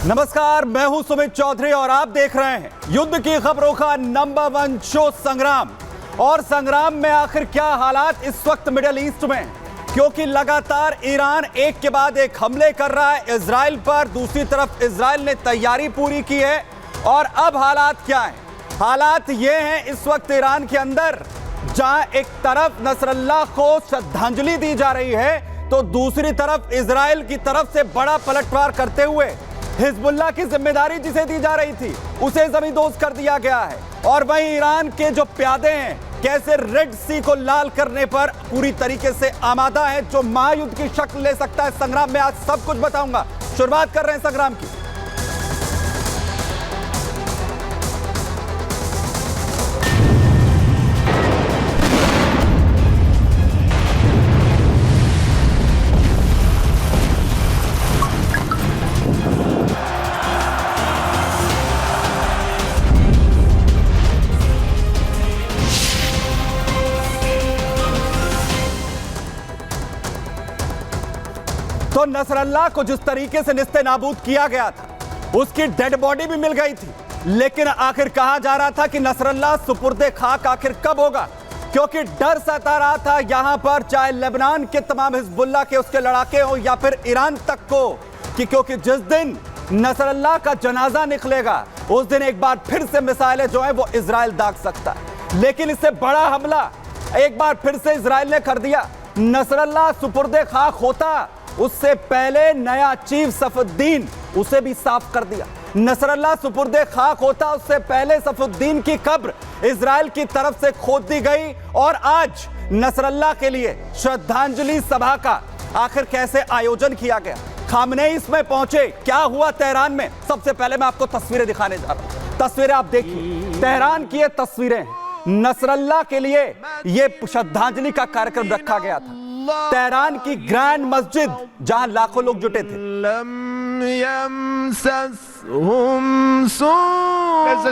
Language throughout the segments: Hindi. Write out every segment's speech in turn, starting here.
नमस्कार, मैं हूं सुमित चौधरी और आप देख रहे हैं युद्ध की खबरों का नंबर 1 शो संग्राम। और संग्राम में आखिर क्या हालात इस वक्त मिडिल ईस्ट में, क्योंकि लगातार ईरान एक के बाद एक हमले कर रहा है इजराइल पर। दूसरी तरफ इजराइल ने तैयारी पूरी की है और अब हालात क्या हैं? हालात ये हैं इस वक्त ईरान के अंदर, जहां एक तरफ नसरल्लाह को श्रद्धांजलि दी जा रही है तो दूसरी तरफ इजराइल की तरफ से बड़ा पलटवार करते हुए हिजबुल्लाह की जिम्मेदारी जिसे दी जा रही थी उसे जमींदोज कर दिया गया है। और वहीं ईरान के जो प्यादे हैं कैसे रेड सी को लाल करने पर पूरी तरीके से आमादा है, जो महायुद्ध की शक्ल ले सकता है। संग्राम में आज सब कुछ बताऊंगा। शुरुआत कर रहे हैं संग्राम की। तो नसरल्लाह को जिस तरीके से निस्ते नाबूद किया गया था उसकी डेड बॉडी भी मिल गई थी, लेकिन आखिर कहा जा रहा था कि नसरल्लाह सुपुर्दे खाक आखिर कब होगा, क्योंकि डर सता रहा था यहां पर, चाहे लेबनान के तमाम हिजबुल्लाह के उसके लड़ाके हो या फिर ईरान तक को, कि क्योंकि जिस दिन नसरल्लाह का जनाजा निकलेगा उस दिन एक बार फिर से मिसाइलें जो है वो इजराइल दाग सकता है। लेकिन इससे बड़ा हमला एक बार फिर से इजराइल ने कर दिया। नसरल्लाह सुपुर्दे खाक होता उससे पहले नया चीफ सफुद्दीन उसे भी साफ कर दिया। नसरल्लाह सुपुर्दे खाक होता उससे पहले सफुद्दीन की कब्र इजराइल की तरफ से खोद दी गई। और आज नसरल्लाह के लिए श्रद्धांजलि सभा का आखिर कैसे आयोजन किया गया, खामनेई इसमें पहुंचे, क्या हुआ तेहरान में। सबसे पहले मैं आपको तस्वीरें दिखाने जा रहा हूं। तस्वीरें आप देखिए, तेहरान की ये तस्वीरें, नसरल्लाह के लिए ये श्रद्धांजलि का कार्यक्रम रखा गया था। तेहरान की ग्रैंड मस्जिद जहां लाखों लोग जुटे थे।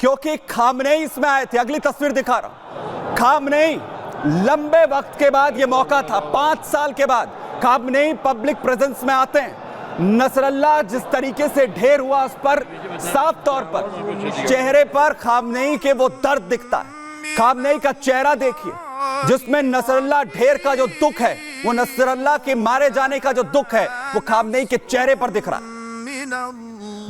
क्योंकि खामनेई इसमें आए थे। अगली तस्वीर दिखा रहा हूं। खामनेई लंबे वक्त के बाद ये मौका था, 5 साल के बाद खामनेई पब्लिक प्रेजेंस में आते हैं। नसरल्लाह जिस तरीके से ढेर हुआ उस पर साफ तौर पर चेहरे पर खामनेई के वो दर्द दिखता है। खामनेई का चेहरा देखिए जिसमें नसरल्लाह ढेर का जो दुख है, वो नसरल्लाह के मारे जाने का जो दुख है वो खामनेई के चेहरे पर दिख रहा है।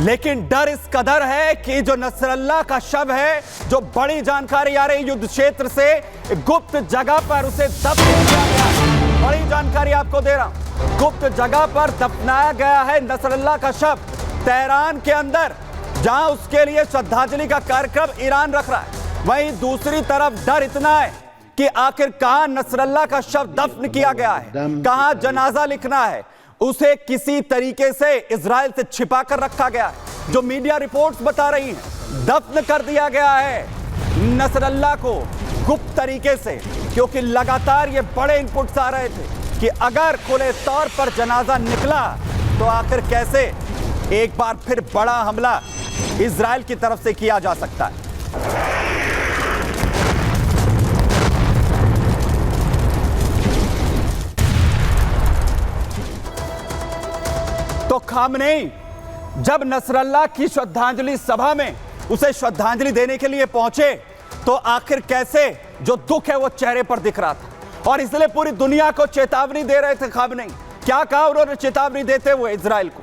लेकिन डर इस कदर है कि जो नसरल्लाह का शव है, जो बड़ी जानकारी आ रही युद्ध क्षेत्र से, गुप्त जगह पर उसे दफन किया गया। बड़ी जानकारी आपको दे रहा हूं, गुप्त जगह पर दफनाया गया है नसरल्लाह का शव तेहरान के अंदर, जहां उसके लिए श्रद्धांजलि का कार्यक्रम ईरान रख रहा है। वहीं दूसरी तरफ डर इतना है कि आखिर कहां नसरल्लाह का शव दफन किया गया है, कहां जनाजा लिखना है, उसे किसी तरीके से इजराइल से छिपा कर रखा गया है। जो मीडिया रिपोर्ट्स बता रही हैं दफन कर दिया गया है नसरल्लाह को गुप्त तरीके से, क्योंकि लगातार ये बड़े इनपुट्स आ रहे थे कि अगर खुले तौर पर जनाजा निकला तो आखिर कैसे एक बार फिर बड़ा हमला इजराइल की तरफ से किया जा सकता है। तो खामनेई जब नसरल्लाह की श्रद्धांजलि सभा में उसे श्रद्धांजलि देने के लिए पहुंचे तो आखिर कैसे जो दुख है वो चेहरे पर दिख रहा था। और इसलिए पूरी दुनिया को चेतावनी दे रहे थे खामनेई। क्या कहा उन्होंने चेतावनी देते हुए इजराइल को?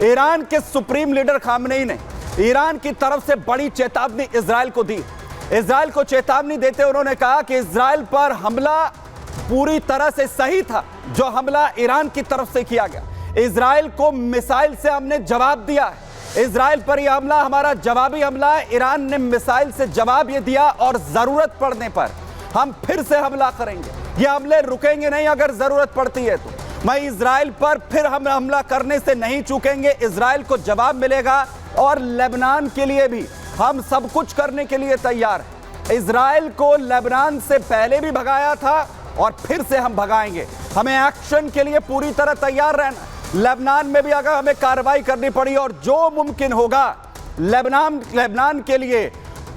ईरान के सुप्रीम लीडर खामनेई ने ईरान की तरफ से बड़ी चेतावनी इजराइल को दी। इजराइल को चेतावनी देते उन्होंने कहा कि इजराइल पर हमला पूरी तरह से सही था जो हमला ईरान की तरफ से किया गया। इजराइल को मिसाइल से हमने जवाब दिया है। इजराइल पर यह हमला हमारा जवाबी हमला है। ईरान ने मिसाइल से जवाब ये दिया और जरूरत पड़ने पर हम फिर से हमला करेंगे। ये हमले रुकेंगे नहीं अगर जरूरत पड़ती है तो। मैं इजराइल पर फिर हम हमला करने से नहीं चूकेंगे। इजराइल को जवाब मिलेगा और लेबनान के लिए भी हम सब कुछ करने के लिए तैयार हैं। इजराइल को लेबनान से पहले भी भगाया था और फिर से हम भगाएंगे। हमें एक्शन के लिए पूरी तरह तैयार रहना। लेबनान में भी अगर हमें कार्रवाई करनी पड़ी और जो मुमकिन होगा लेबनान के लिए,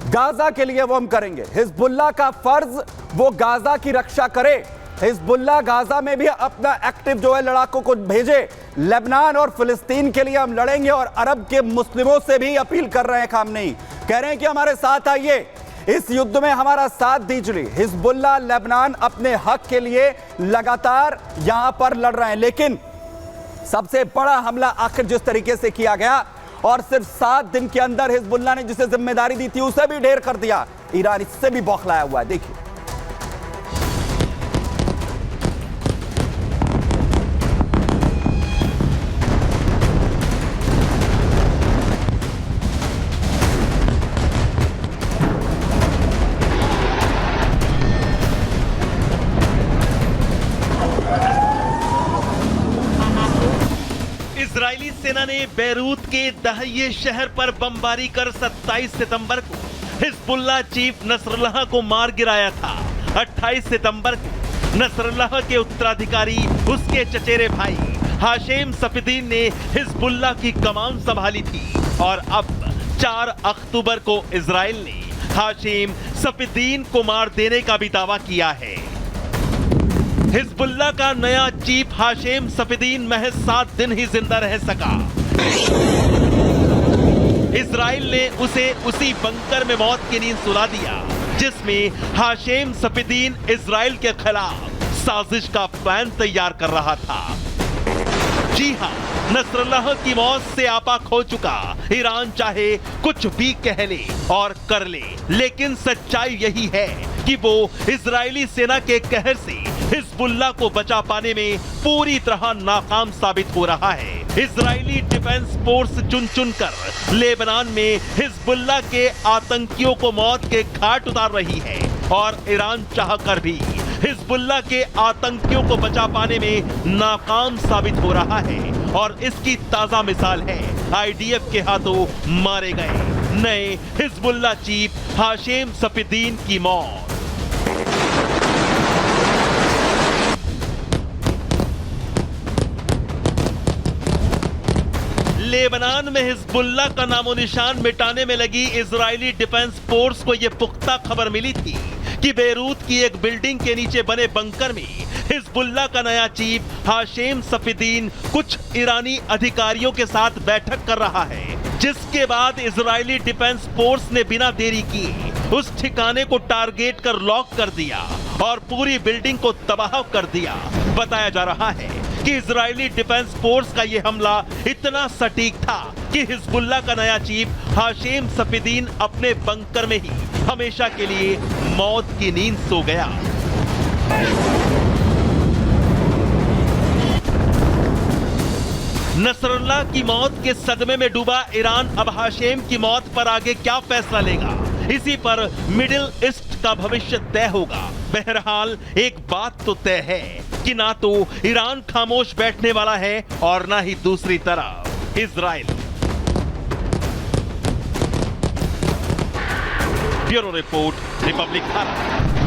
गाजा के लिए वो हम करेंगे। हिजबुल्लाह का फर्ज वो गाजा की रक्षा करे। हिजबुल्लाह गाजा में भी अपना एक्टिव जो है लड़ाकों को भेजे। लेबनान और फिलिस्तीन के लिए हम लड़ेंगे और अरब के मुस्लिमों से भी अपील कर रहे हैं खामनेई, कह रहे हैं कि हमारे साथ आइए, इस युद्ध में हमारा साथ दीजिए। हिजबुल्लाह लेबनान अपने हक के लिए लगातार यहां पर लड़ रहे हैं, लेकिन सबसे बड़ा हमला आखिर जिस तरीके से किया गया और सिर्फ 7 दिन के अंदर हिजबुल्लाह ने जिसे जिम्मेदारी दी थी उसे भी ढेर कर दिया। ईरान इससे भी बौखलाया हुआ है। देखिए इजरायली सेना ने बैरूत के दहिये शहर पर बमबारी कर 27 सितंबर को हिजबुल्लाह चीफ नसरल्लाह को मार गिराया था। 28 सितंबर को नसरल्लाह के उत्तराधिकारी उसके चचेरे भाई हाशेम सफीदीन ने हिजबुल्लाह की कमान संभाली थी और अब 4 अक्टूबर को इजराइल ने हाशेम सफीदीन को मार देने का भी दावा किया है। हिजबुल्लाह का नया चीफ हाशेम सफीदीन महज 7 दिन ही जिंदा रह सका। इजराइल ने उसे उसी बंकर में मौत की नींद सुला दिया जिसमें हाशेम सफीदीन इजराइल के खिलाफ साजिश का प्लान तैयार कर रहा था। जी हां, नसरल्लाह की मौत से आपा खो चुका ईरान चाहे कुछ भी कह ले और कर ले, लेकिन सच्चाई यही है कि वो इजरायली सेना के कहर से हिजबुल्लाह को बचा पाने में पूरी तरह नाकाम साबित हो रहा है। इजरायली डिफेंस फोर्स चुन चुनकर लेबनान में हिजबुल्लाह के आतंकियों को मौत के घाट उतार रही है और ईरान चाहकर भी हिजबुल्लाह के आतंकियों को बचा पाने में नाकाम साबित हो रहा है। और इसकी ताजा मिसाल है आईडीएफ के हाथों मारे गए नए हिजबुल्लाह चीफ हाशेम सफीदीन की मौत। लेबनान में हिजबुल्लाह का नामो निशान मिटाने में लगी इजरायली डिफेंस फोर्स को यह पुख्ता खबर मिली थी कि बैरूत की एक बिल्डिंग के नीचे बने बंकर में हिजबुल्लाह का नया चीफ हाशेम सफीदीन कुछ ईरानी अधिकारियों के साथ बैठक कर रहा है, जिसके बाद इजरायली डिफेंस फोर्स ने बिना देरी किए उस ठिकाने को टारगेट कर लॉक कर दिया और पूरी बिल्डिंग को तबाह कर दिया। बताया जा रहा है कि इजरायली डिफेंस फोर्स का यह हमला इतना सटीक था कि हिजबुल्लाह का नया चीफ हाशेम सफीदीन अपने बंकर में ही हमेशा के लिए मौत की नींद सो गया। नसरुल्लाह की मौत के सदमे में डूबा ईरान अब हाशेम की मौत पर आगे क्या फैसला लेगा, इसी पर मिडिल ईस्ट का भविष्य तय होगा। बहरहाल एक बात तो तय है कि ना तो ईरान खामोश बैठने वाला है और ना ही दूसरी तरफ Israel. Bureau report, Republic Bharat.